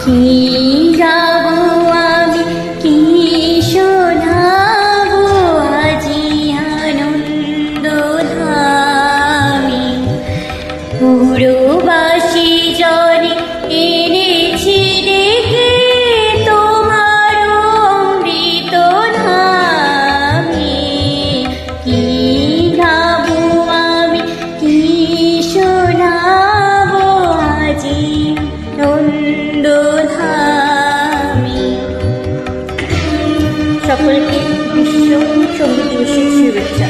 কি গাবো আমি, কি শোনাবো আজি আনন্দ ধামে। পুরবাসী জনে এনেছি দেখে তোমার অমৃত ধামে। কি গাবো আমি, কি শোনাবো আজি আনন্দ ধামে। সকলকে বিশ্ব সঙ্গীত দিবসের শুভেচ্ছা।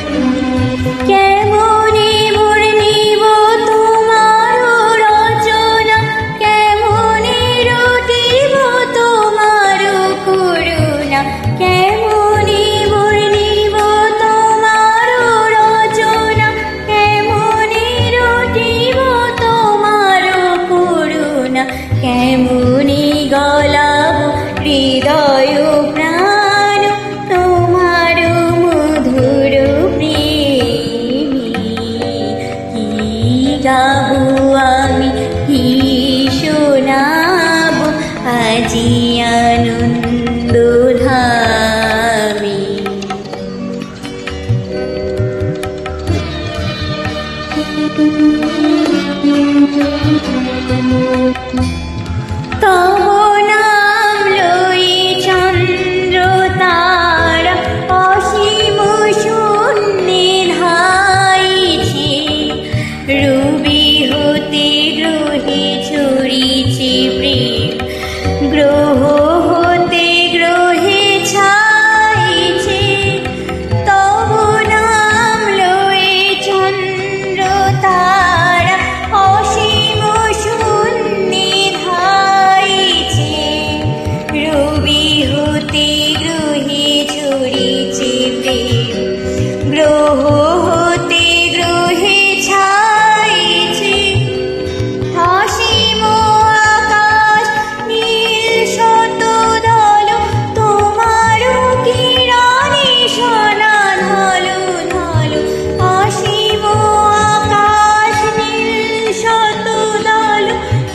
কেমনে বর্ণিব তোমার রচনা, কেমনে রটিব তোমার করুণা, কেমনে বর্ণিব তোমার রচনা, কেমনে রটিব তোমার করুণা, কেমনে গলাব হৃদয় প্রাণ তোমার মধুর প্রেমে। কি গাবো আমি, কি শোনাবো আজি আনন্দ ধামে। তব নাম লই চন্দ্র তারা অসীম শূন্যে ধাইছে, রবি হতে গ্রহে ছড়িছে প্রেম, গ্রহ হতে গ্রহে ছাইছে। তব নাম লই চন্দ্র তারা অসীম শূন্যে ধাইছে, রবি হতে গ্রহে ছড়িছে প্রেম, গ্রহ হতে গ্রহে ছাইছে। অসীম আকাশ নীল শত দল তোমার কিরণে সোনা ঢালু ঢালু। অসীম আকাশ নীল শত দল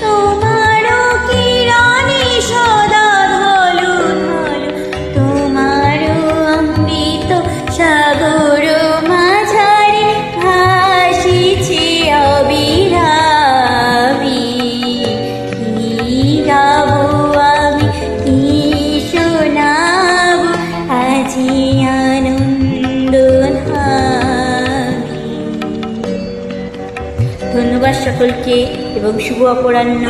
তোমার কিরণে সদা ঢালু ঢালু। তোমার অমৃত সাগর মাঝারে ভাসিছে অবিরামে। কি গাবো আমি, কি শোনাবো আজি আনন্দ ধামে। ধন্যবাদ সকলকে এবং শুভ অপরাহ্ন।